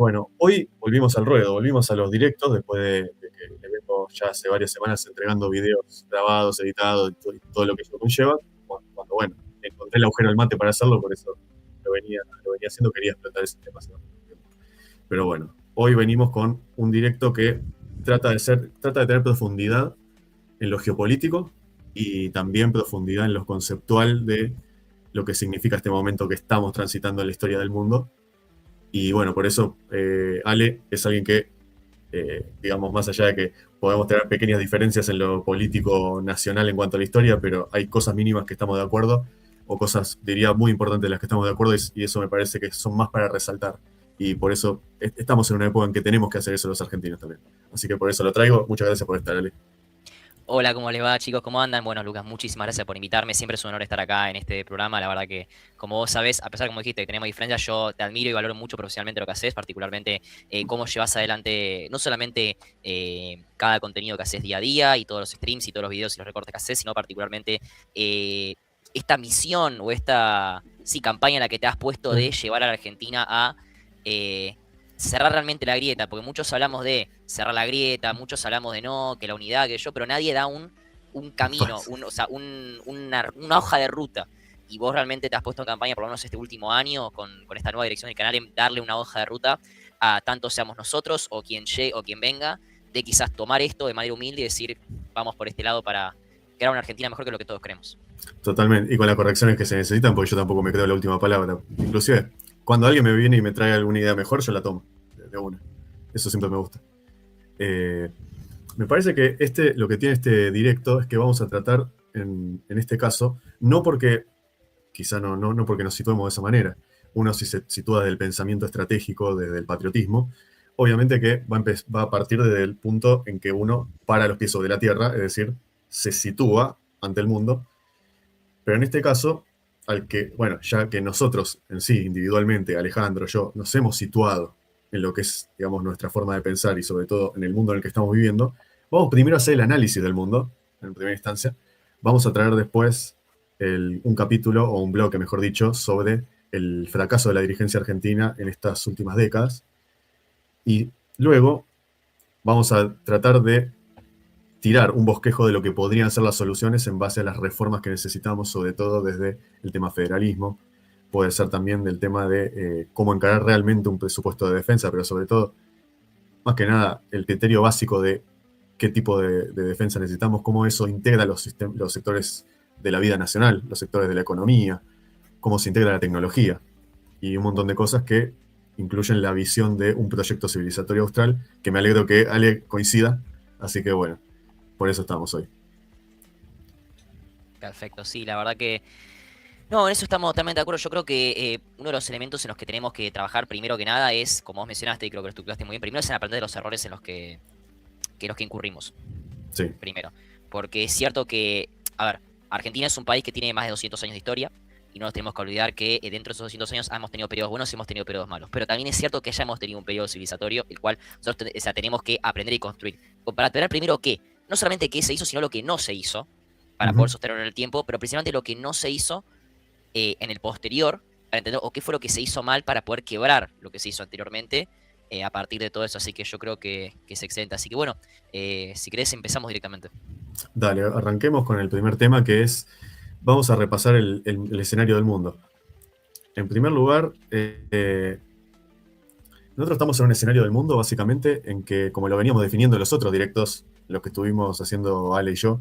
Bueno, hoy volvimos al ruedo, volvimos a los directos después de que le vengo ya hace varias semanas entregando videos grabados, editados y todo lo que eso conlleva. Cuando, bueno, encontré el agujero del mate para hacerlo, por eso lo venía haciendo, quería explotar ese tema. Pero bueno, hoy venimos con un directo que trata de tener profundidad en lo geopolítico y también profundidad en lo conceptual de lo que significa este momento que estamos transitando en la historia del mundo. Y bueno, por eso Ale es alguien que, digamos, más allá de que podemos tener pequeñas diferencias en lo político nacional en cuanto a la historia, pero hay cosas mínimas que estamos de acuerdo, o cosas, diría, muy importantes de las que estamos de acuerdo, y eso me parece que son más para resaltar. Y por eso estamos en una época en que tenemos que hacer eso los argentinos también. Así que por eso lo traigo. Muchas gracias por estar, Ale. Hola, ¿cómo les va, chicos? ¿Cómo andan? Bueno, Lucas, muchísimas gracias por invitarme. Siempre es un honor estar acá en este programa. La verdad que, como vos sabés, a pesar, como dijiste, que tenemos diferencias, yo te admiro y valoro mucho profesionalmente lo que haces, particularmente cómo llevas adelante no solamente cada contenido que haces día a día y todos los streams y todos los videos y los recortes que haces, sino particularmente eh, esta misión o esta, sí, campaña en la que te has puesto de llevar a la Argentina a eh, cerrar realmente la grieta, porque muchos hablamos de cerrar la grieta, muchos hablamos de no, que la unidad, que yo, pero nadie da un camino, o sea, una hoja de ruta. Y vos realmente te has puesto en campaña, por lo menos este último año, con esta nueva dirección del canal, en darle una hoja de ruta a tanto seamos nosotros o quien llegue o quien venga, de quizás tomar esto de manera humilde y decir, vamos por este lado para crear una Argentina mejor que lo que todos creemos. Totalmente. Y con las correcciones que se necesitan, porque yo tampoco me creo la última palabra. Inclusive, cuando alguien me viene y me trae alguna idea mejor, yo la tomo. De una. Eso siempre me gusta. Eh, Me parece que lo que tiene este directo es que vamos a tratar, en este caso, no porque, quizá no porque nos situemos de esa manera, uno si se sitúa desde el pensamiento estratégico, desde el patriotismo, obviamente que va a partir desde el punto en que uno para los pies sobre la tierra, es decir, se sitúa ante el mundo, pero en este caso, bueno, ya que nosotros en sí, individualmente, Alejandro, yo, nos hemos situado en lo que es, digamos, nuestra forma de pensar y sobre todo en el mundo en el que estamos viviendo, vamos primero a hacer el análisis del mundo, en primera instancia. Vamos a traer después un capítulo o un bloque, mejor dicho, sobre el fracaso de la dirigencia argentina en estas últimas décadas. Y luego vamos a tratar de tirar un bosquejo de lo que podrían ser las soluciones en base a las reformas que necesitamos, sobre todo desde el tema federalismo. Puede ser también del tema de cómo encarar realmente un presupuesto de defensa, pero sobre todo, más que nada, el criterio básico de qué tipo de defensa necesitamos, cómo eso integra los sectores de la vida nacional, los sectores de la economía, cómo se integra la tecnología y un montón de cosas que incluyen la visión de un proyecto civilizatorio austral, que me alegro que Ale coincida, así que bueno, por eso estamos hoy. Perfecto, sí, la verdad que no, en eso estamos totalmente de acuerdo. Yo creo que uno de los elementos en los que tenemos que trabajar primero que nada es, como vos mencionaste, y creo que lo estructuraste muy bien, primero es en aprender de los errores en los que incurrimos. Sí. Primero. Porque es cierto que, a ver, Argentina es un país que tiene más de 200 años de historia y no nos tenemos que olvidar que dentro de esos 200 años hemos tenido periodos buenos y hemos tenido periodos malos. Pero también es cierto que ya hemos tenido un periodo civilizatorio, el cual nosotros o sea, tenemos que aprender y construir. Para tener primero qué, no solamente qué se hizo, sino lo que no se hizo para poder Ujú. sostenerlo en el tiempo, pero principalmente lo que no se hizo en el posterior, para entender o qué fue lo que se hizo mal para poder quebrar lo que se hizo anteriormente a partir de todo eso. Así que yo creo que es excelente. Así que bueno, si querés empezamos directamente. Dale, arranquemos con el primer tema que es, vamos a repasar el escenario del mundo. En primer lugar, nosotros estamos en un escenario del mundo básicamente en que, como lo veníamos definiendo en los otros directos, los que estuvimos haciendo Ale y yo,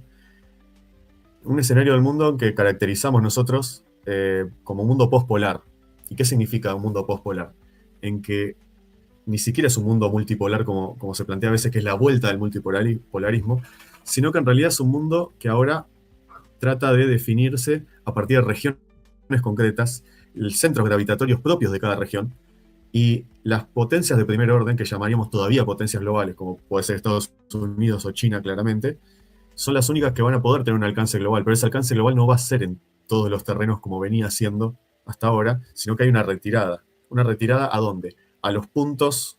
un escenario del mundo que caracterizamos nosotros como un mundo postpolar. ¿Y qué significa un mundo postpolar? En que ni siquiera es un mundo multipolar como se plantea a veces, que es la vuelta del multipolarismo, sino que en realidad es un mundo que ahora trata de definirse a partir de regiones concretas, centros gravitatorios propios de cada región, y las potencias de primer orden, que llamaríamos todavía potencias globales, como puede ser Estados Unidos o China claramente, son las únicas que van a poder tener un alcance global, pero ese alcance global no va a ser en todos los terrenos como venía siendo hasta ahora, sino que hay una retirada. ¿Una retirada a dónde? A los puntos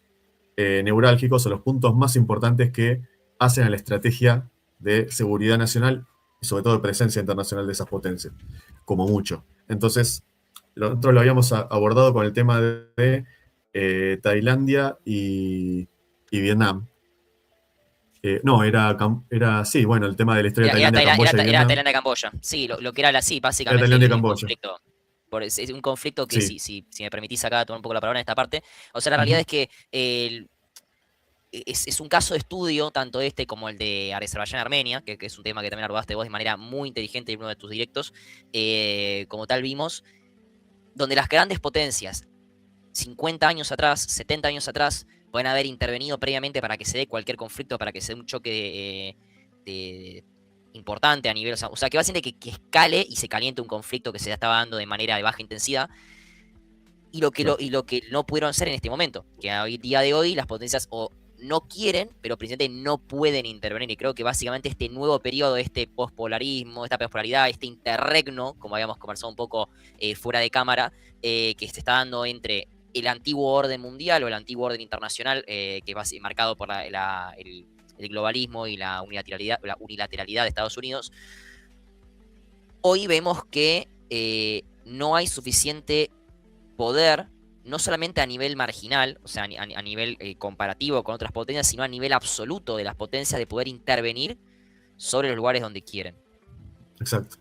neurálgicos o los puntos más importantes que hacen a la estrategia de seguridad nacional y sobre todo de presencia internacional de esas potencias, como mucho. Entonces, nosotros lo habíamos abordado con el tema de Tailandia y Vietnam. No, sí, bueno, el tema de la historia de Tailandia, Camboya y Era Vietnam. Tailandia-Camboya. Sí, lo que era sí, Era básicamente Tailandia y el Camboya. conflicto. Es un conflicto que, Sí. si me permitís acá tomar un poco la palabra en esta parte, o sea, la realidad Ujú. es que es un caso de estudio, tanto este como el de Azerbaiyán y Armenia, que es un tema que también abordaste vos de manera muy inteligente en uno de tus directos. Como tal vimos, donde las grandes potencias, 50 años atrás, 70 años atrás, pueden haber intervenido previamente para que se dé cualquier conflicto, para que se dé un choque importante a nivel, o sea que básicamente que escale y se caliente un conflicto que se estaba dando de manera de baja intensidad, Claro. y lo que no pudieron hacer en este momento, que hoy día de hoy las potencias o no quieren, pero principalmente no pueden intervenir. Y creo que básicamente este nuevo periodo, este pospolarismo, esta pospolaridad, este interregno, como habíamos conversado un poco fuera de cámara, que se está dando entre el antiguo orden mundial o el antiguo orden internacional, que va marcado por el globalismo y la unilateralidad de Estados Unidos. Hoy vemos que no hay suficiente poder, no solamente a nivel marginal, o sea, a nivel comparativo con otras potencias, sino a nivel absoluto de las potencias de poder intervenir sobre los lugares donde quieren. Exacto,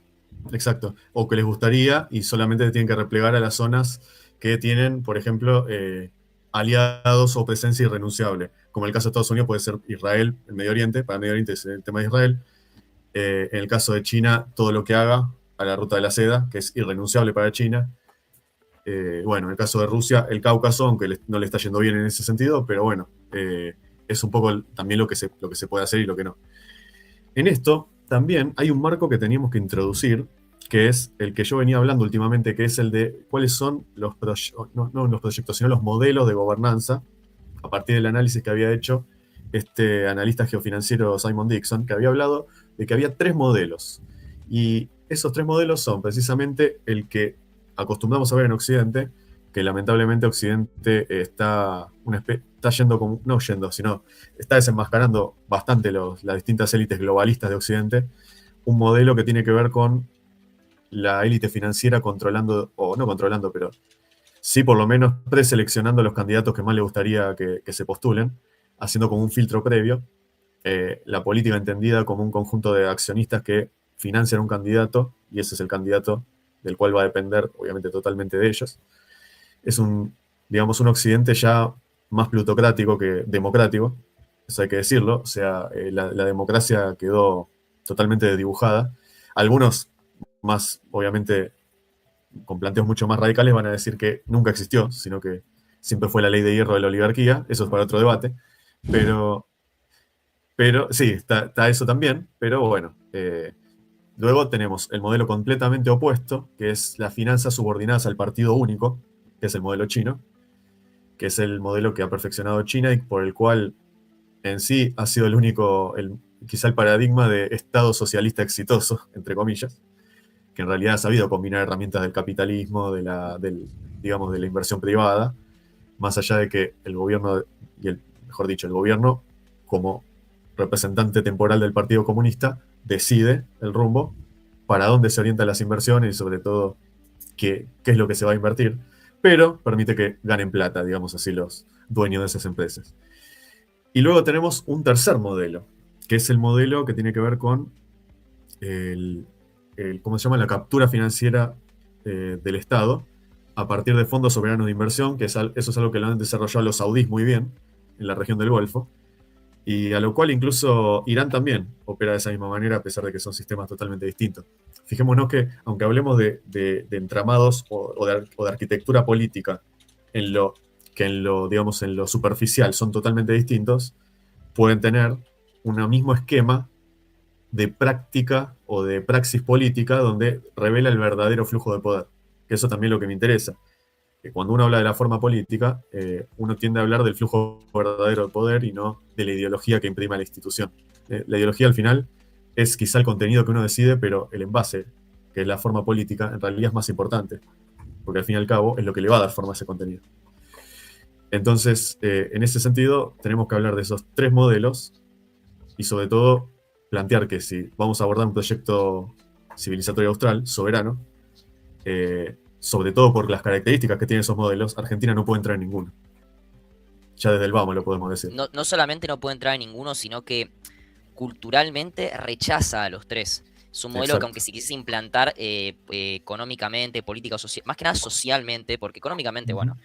exacto. O que les gustaría y solamente tienen que replegar a las zonas que tienen, por ejemplo, aliados o presencia irrenunciable. Como el caso de Estados Unidos puede ser Israel, el Medio Oriente, para el Medio Oriente es el tema de Israel. En el caso de China, todo lo que haga a la ruta de la seda, que es irrenunciable para China. Bueno, en el caso de Rusia, el Cáucaso, aunque no le está yendo bien en ese sentido, pero bueno, es un poco también lo que se puede hacer y lo que no. En esto también hay un marco que teníamos que introducir, que es el que yo venía hablando últimamente, que es el de cuáles son los proyectos, no los proyectos, sino los modelos de gobernanza, a partir del análisis que había hecho este analista geofinanciero Simon Dixon, que había hablado de que había 3 modelos. Y esos 3 modelos son precisamente el que acostumbramos a ver en Occidente, que lamentablemente Occidente está yendo como, no yendo, sino está desenmascarando bastante las distintas élites globalistas de Occidente, un modelo que tiene que ver con la élite financiera controlando, o no controlando, pero sí por lo menos preseleccionando a los candidatos que más le gustaría que se postulen, haciendo como un filtro previo, la política entendida como un conjunto de accionistas que financian un candidato, y ese es el candidato del cual va a depender, obviamente, totalmente de ellos. Es digamos, un occidente ya más plutocrático que democrático, eso hay que decirlo, o sea, la democracia quedó totalmente desdibujada. Algunos más, obviamente, con planteos mucho más radicales van a decir que nunca existió, sino que siempre fue la ley de hierro de la oligarquía, eso es para otro debate, pero sí, está eso también, pero bueno, luego tenemos el modelo completamente opuesto, que es las finanzas subordinadas al partido único, que es el modelo chino, que es el modelo que ha perfeccionado China y por el cual en sí ha sido el único, quizá el paradigma de Estado socialista exitoso, entre comillas, que en realidad ha sabido combinar herramientas del capitalismo, digamos, de la inversión privada, más allá de que el gobierno, mejor dicho, el gobierno, como representante temporal del Partido Comunista, decide el rumbo, para dónde se orientan las inversiones y sobre todo qué es lo que se va a invertir, pero permite que ganen plata, digamos así, los dueños de esas empresas. Y luego tenemos un tercer modelo, que es el modelo que tiene que ver con ¿cómo se llama? La captura financiera del Estado a partir de fondos soberanos de inversión, que eso es algo que lo han desarrollado los saudíes muy bien en la región del Golfo, y a lo cual incluso Irán también opera de esa misma manera, a pesar de que son sistemas totalmente distintos. Fijémonos que, aunque hablemos de entramados o de arquitectura política, digamos, en lo superficial son totalmente distintos, pueden tener un mismo esquema de práctica o de praxis política donde revela el verdadero flujo de poder. Que eso también es lo que me interesa. Que cuando uno habla de la forma política, uno tiende a hablar del flujo verdadero de poder y no de la ideología que imprima la institución. La ideología al final es quizá el contenido que uno decide, pero el envase, que es la forma política, en realidad es más importante, porque al fin y al cabo es lo que le va a dar forma a ese contenido. Entonces, en ese sentido, tenemos que hablar de esos 3 modelos y sobre todo plantear que si vamos a abordar un proyecto civilizatorio austral, soberano, sobre todo por las características que tienen esos modelos, Argentina no puede entrar en ninguno. Ya desde el vamos lo podemos decir. No solamente no puede entrar en ninguno, sino que culturalmente rechaza a los tres. Es un modelo que Exacto. aunque se quisiese implantar económicamente, política o social, más que nada socialmente, porque económicamente, Ujú. bueno,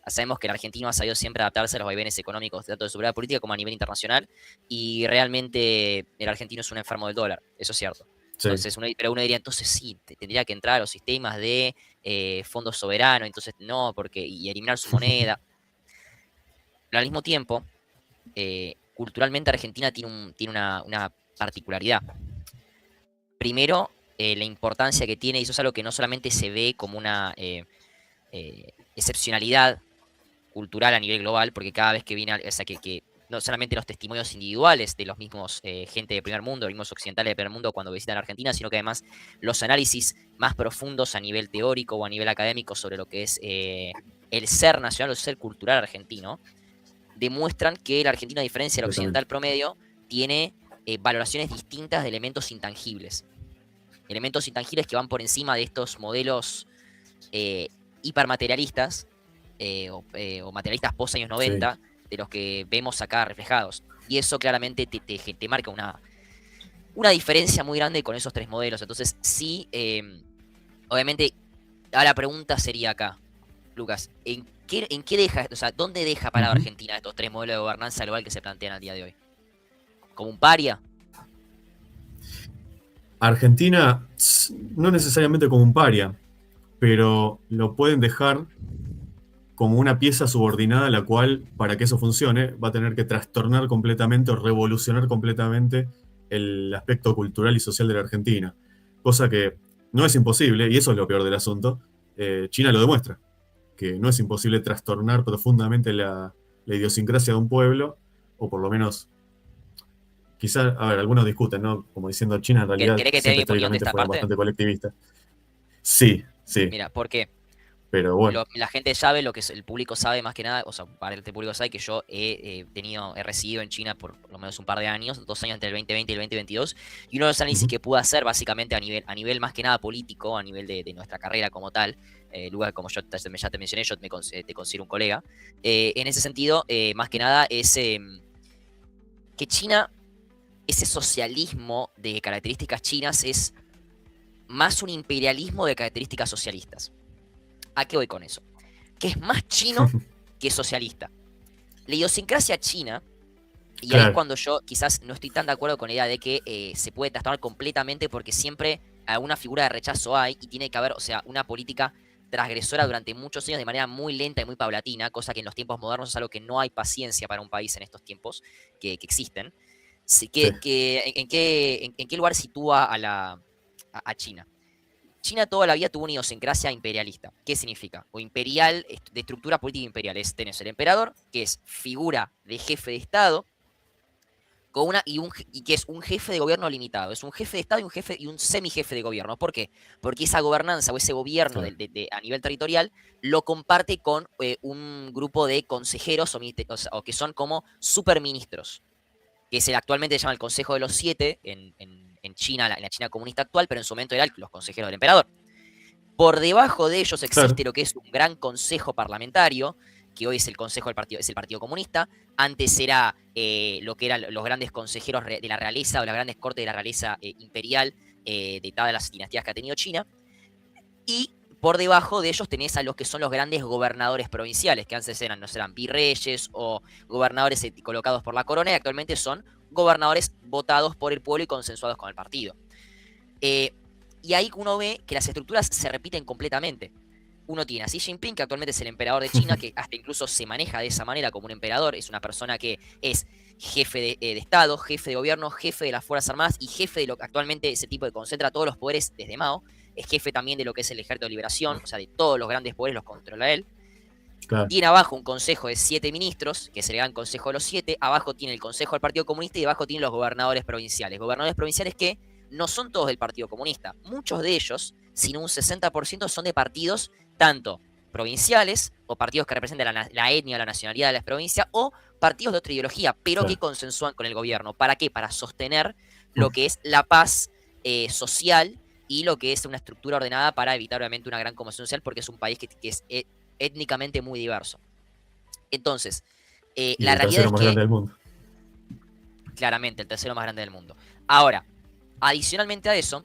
sabemos que el argentino ha sabido siempre adaptarse a los vaivenes económicos, tanto de su vida política como a nivel internacional, y realmente el argentino es un enfermo del dólar, eso es cierto. Sí, Entonces, pero uno diría, entonces sí, tendría que entrar a los sistemas de fondos soberanos, entonces no, porque y eliminar su moneda. Pero al mismo tiempo, culturalmente Argentina tiene, tiene una particularidad. Primero, la importancia que tiene, y eso es algo que no solamente se ve como una excepcionalidad cultural a nivel global, porque cada vez que viene, o sea, que no solamente los testimonios individuales de los mismos gente de primer mundo, los mismos occidentales de primer mundo cuando visitan Argentina, sino que además los análisis más profundos a nivel teórico o a nivel académico sobre lo que es el ser nacional o el ser cultural argentino, demuestran que el argentino, a diferencia del completamente. occidental promedio, tiene valoraciones distintas de elementos intangibles. Elementos intangibles que van por encima de estos modelos eh, hipermaterialistas o materialistas post años Sí, 90 de los que vemos acá reflejados. Y eso claramente te marca una diferencia muy grande con esos tres modelos. Entonces, sí, obviamente, la pregunta sería acá, Lucas, en qué deja, o sea, dónde deja parado ujú. Argentina estos tres modelos de gobernanza global que se plantean al día de hoy? ¿Como un paria? Argentina, no necesariamente como un paria, pero lo pueden dejar como una pieza subordinada, la cual, para que eso funcione, va a tener que trastornar completamente o revolucionar completamente el aspecto cultural y social de la Argentina. Cosa que no es imposible, y eso es lo peor del asunto. China lo demuestra, que no es imposible trastornar profundamente la idiosincrasia de un pueblo, o por lo menos, quizás, a ver, algunos discuten, ¿no? Como diciendo, China en realidad ¿Querés que te dé siempre mi opinión de históricamente esta fueron parte? bastante colectivistas. Sí, sí, Mira, ¿por qué? pero bueno. La gente sabe, lo que el público sabe más que nada, o sea, para el público sabe que yo he residido en China por lo menos un par de años, 2 años entre el 2020 y el 2022, y uno de los análisis Ujú, que pude hacer básicamente a nivel más que nada político, a nivel de nuestra carrera como tal, lugar como yo ya te mencioné, yo te considero un colega, en ese sentido, más que nada es que China, ese socialismo de características chinas es más un imperialismo de características socialistas. ¿A qué voy con eso? Que es más chino que socialista. La idiosincrasia china, y ahí es claro, cuando yo quizás no estoy tan de acuerdo con la idea de que se puede trastornar completamente porque siempre alguna figura de rechazo hay y tiene que haber, o sea, una política transgresora durante muchos años de manera muy lenta y muy paulatina, cosa que en los tiempos modernos es algo que no hay paciencia para un país en estos tiempos que existen. sí, En qué lugar sitúa a China? China toda la vida tuvo una idiosincrasia imperialista. ¿Qué significa? O imperial, de estructura política imperial. Tenés el emperador, que es figura de jefe de Estado, y que es un jefe de gobierno limitado. Es un jefe de Estado y un semi-jefe de gobierno. ¿Por qué? Porque esa gobernanza o ese gobierno claro, a nivel territorial lo comparte con un grupo de consejeros o que son como superministros, que actualmente se llama el Consejo de los Siete en China, en la China comunista actual, pero en su momento eran los consejeros del emperador. Por debajo de ellos claro, existe lo que es un gran consejo parlamentario, que hoy es el Consejo del Partido, es el Partido Comunista. Antes era lo que eran los grandes consejeros de la realeza o las grandes cortes de la realeza imperial de todas las dinastías que ha tenido China. Y por debajo de ellos tenés a los que son los grandes gobernadores provinciales, que antes eran, no serán virreyes o gobernadores colocados por la corona, y actualmente son gobernadores votados por el pueblo y consensuados con el partido. Eh, y ahí uno ve que las estructuras se repiten completamente. Uno tiene a Xi Jinping, que actualmente es el emperador de China, que hasta incluso se maneja de esa manera como un emperador. Es una persona que es jefe de Estado, jefe de gobierno, jefe de las Fuerzas Armadas y jefe de lo que actualmente ese tipo de concentra todos los poderes desde Mao. Es jefe también de lo que es el Ejército de Liberación, o sea, de todos los grandes poderes los controla él. claro. Tiene abajo un consejo de 7 ministros, que se le da el consejo de los 7. Abajo tiene el consejo del Partido Comunista y abajo tiene los gobernadores provinciales. Gobernadores provinciales que no son todos del Partido Comunista. Muchos de ellos, sino un 60%, son de partidos tanto provinciales o partidos que representan la etnia o la nacionalidad de la provincia o partidos de otra ideología, pero que Claro. consensúan con el gobierno. ¿Para qué? Para sostener lo que es la paz social y lo que es una estructura ordenada para evitar obviamente una gran conmoción social porque es un país que es étnicamente muy diverso. Entonces, Y La el realidad tercero es más que, grande del mundo. claramente, el tercero más grande del mundo. Ahora, adicionalmente a eso,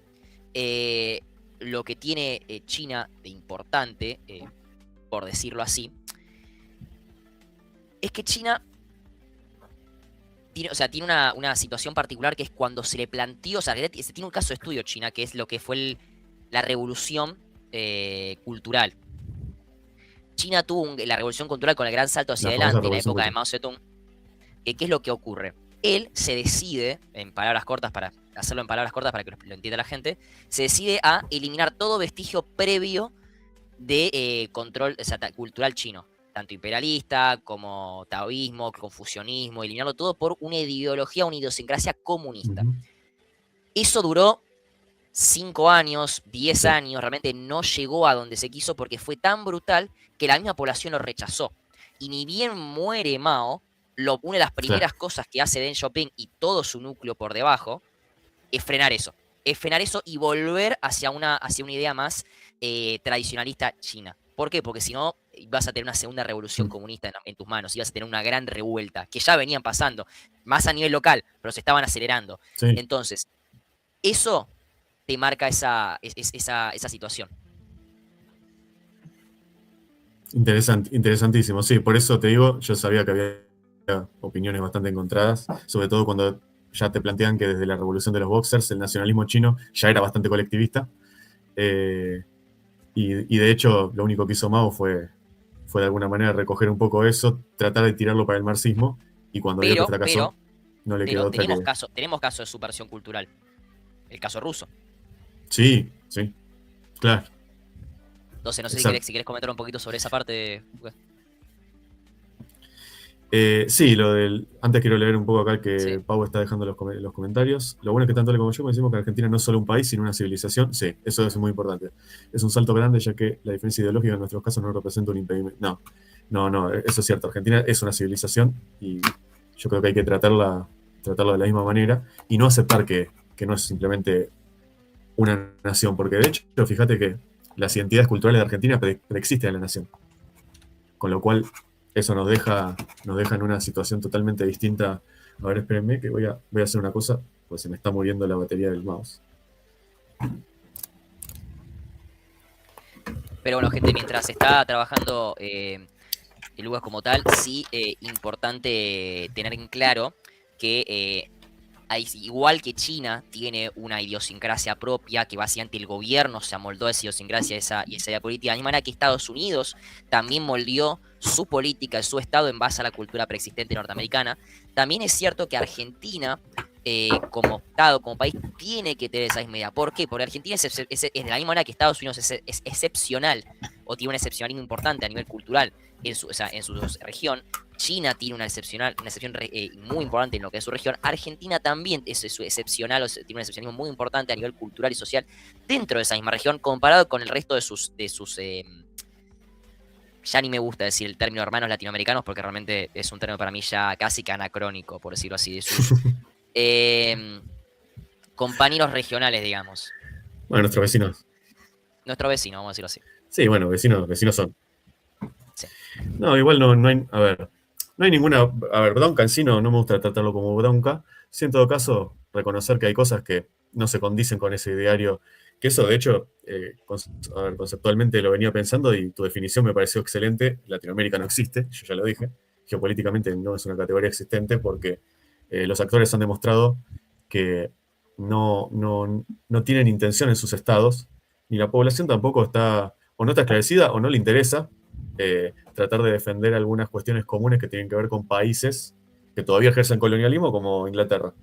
lo que tiene China de importante, por decirlo así, es que China tiene, o sea, tiene una situación particular que es cuando se le planteó, o sea, se tiene un caso de estudio China, que es lo que fue la revolución cultural. China tuvo la revolución cultural con el gran salto hacia La famosa adelante en la revolución época de cultural. Mao Zedong. ¿Qué es lo que ocurre? Él se decide, en palabras cortas, para hacerlo en palabras cortas para que lo entienda la gente, se decide a eliminar todo vestigio previo de control, o sea, cultural chino, tanto imperialista como taoísmo, confucianismo, eliminarlo todo por una ideología, una idiosincrasia comunista. Ujú. Eso duró 5 años, 10 Sí, años, realmente no llegó a donde se quiso porque fue tan brutal que la misma población lo rechazó. Y ni bien muere Mao, una de las claro. primeras cosas que hace Deng Xiaoping y todo su núcleo por debajo es frenar eso. Es frenar eso y volver hacia una idea más tradicionalista china. ¿Por qué? Porque si no, vas a tener una segunda revolución Mm. comunista en tus manos y vas a tener una gran revuelta, que ya venían pasando, más a nivel local, pero se estaban acelerando. Sí, Entonces, eso te marca esa situación. interesantísimo. Sí, por eso te digo, yo sabía que había opiniones bastante encontradas, sobre todo cuando ya te plantean que desde la revolución de los boxers el nacionalismo chino ya era bastante colectivista. Eh, y de hecho, lo único que hizo Mao fue de alguna manera recoger un poco eso, tratar de tirarlo para el marxismo, y cuando vio que Pero, fracasó, pero, no le pero quedó otra que... tenemos caso de subversión cultural. El caso ruso. Sí, sí, claro, Entonces, no sé exacto. si querés comentar un poquito sobre esa parte. Sí, lo del. Antes quiero leer un poco acá que Sí. Pau está dejando los comentarios. Lo bueno es que tanto él como yo decimos que Argentina no es solo un país, sino una civilización. Sí, eso es muy importante. Es un salto grande, ya que la diferencia ideológica en nuestros casos no representa un impedimento. No, no, no, eso es cierto. Argentina es una civilización y yo creo que hay que tratarlo de la misma manera y no aceptar que no es simplemente una nación, porque de hecho, fíjate que las identidades culturales de Argentina preexisten en la nación. Con lo cual, eso nos deja en una situación totalmente distinta. A ver, espérenme que voy a hacer una cosa, pues se me está muriendo la batería del mouse. Pero bueno, gente, mientras está trabajando el UAS como tal, sí importante tener en claro que igual que China tiene una idiosincrasia propia, que básicamente el gobierno se amoldó a esa idiosincrasia y esa idea política, de la misma manera que Estados Unidos también moldeó su política, su Estado en base a la cultura preexistente norteamericana, también es cierto que Argentina, como Estado, como país, tiene que tener esa misma idea. ¿Por qué? Porque Argentina es de la misma manera que Estados Unidos es excepcional, o tiene un excepcionalismo importante a nivel cultural o sea, en su región. China tiene una excepción muy importante en lo que es su región. Argentina también es excepcional, o sea, tiene un excepcionalismo muy importante a nivel cultural y social dentro de esa misma región, comparado con el resto de sus ya ni me gusta decir el término hermanos latinoamericanos, porque realmente es un término para mí ya casi que anacrónico, por decirlo así, de sus eh, compañeros regionales, digamos. Bueno, nuestros vecinos. Nuestro vecino, vamos a decirlo así. Sí, bueno, vecinos son. Sí. No, igual no hay. A ver, no hay ninguna. A ver, bronca en sí no me gusta tratarlo como bronca. Sí, en todo caso, reconocer que hay cosas que no se condicen con ese ideario. Que eso, de hecho, a ver, conceptualmente lo venía pensando y tu definición me pareció excelente. Latinoamérica no existe, yo ya lo dije. Geopolíticamente no es una categoría existente porque los actores han demostrado que no tienen intención en sus estados, ni la población tampoco está, o no está esclarecida, o no le interesa tratar de defender algunas cuestiones comunes que tienen que ver con países que todavía ejercen colonialismo, como Inglaterra,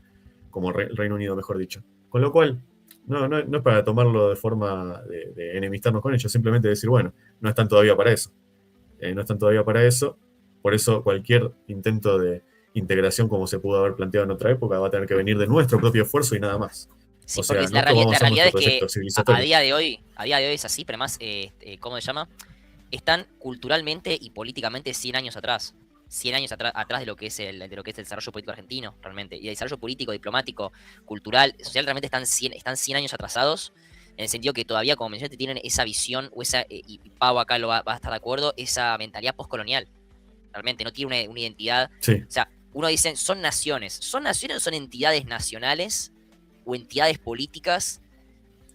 como el Reino Unido, mejor dicho. Con lo cual, no es para tomarlo de forma de enemistarnos con ellos, simplemente decir, bueno, no están todavía para eso. No están todavía para eso. Por eso cualquier intento de integración como se pudo haber planteado en otra época va a tener que venir de nuestro propio esfuerzo y nada más. Sí, O porque sea, nosotros vamos a la hacer realidad nuestro es que proyecto civilizatorio. a día de hoy es así, pero además, ¿cómo se llama? Están culturalmente y políticamente 100 años atrás. 100 años atrás de lo que es de lo que es el desarrollo político argentino, realmente. Y el desarrollo político, diplomático, cultural, social, realmente están 100 años atrasados, en el sentido que todavía, como mencionaste, tienen esa visión, o esa, y Pau acá va a estar de acuerdo, esa mentalidad postcolonial. realmente no tiene una identidad. Sí, O sea, uno dice, son naciones. ¿Son naciones o son entidades nacionales o entidades políticas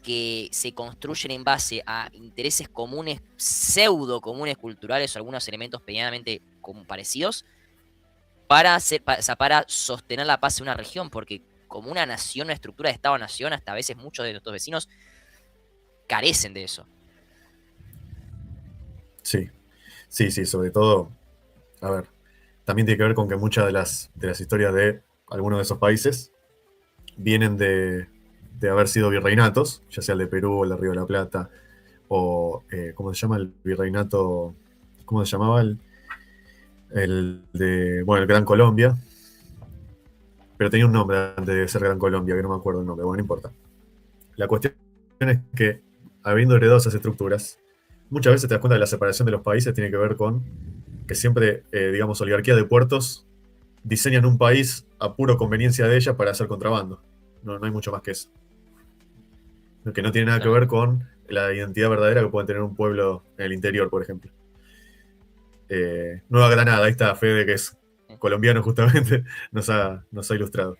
que se construyen en base a intereses comunes, pseudo comunes culturales o algunos elementos medianamente parecidos o sea, para sostener la paz de una región? Porque como una nación, una estructura de Estado-nación, hasta a veces muchos de nuestros vecinos carecen de eso. sí, sí, sí, sobre todo, a ver, también tiene que ver con que muchas de las historias de algunos de esos países vienen de haber sido virreinatos, ya sea el de Perú o el de Río de la Plata, o, ¿cómo se llama el virreinato? ¿Cómo se llamaba? El de, bueno, el Gran Colombia, pero tenía un nombre antes de ser Gran Colombia, que no me acuerdo el nombre, bueno, no importa. La cuestión es que, habiendo heredado esas estructuras, muchas veces te das cuenta de la separación de los países tiene que ver con que siempre, digamos, oligarquías de puertos diseñan un país a puro conveniencia de ella para hacer contrabando. No, no hay mucho más que eso. Que no tiene nada que Claro. ver con la identidad verdadera que puede tener un pueblo en el interior, por ejemplo. Nueva Granada, ahí está Fede, que es colombiano justamente, nos ha ilustrado.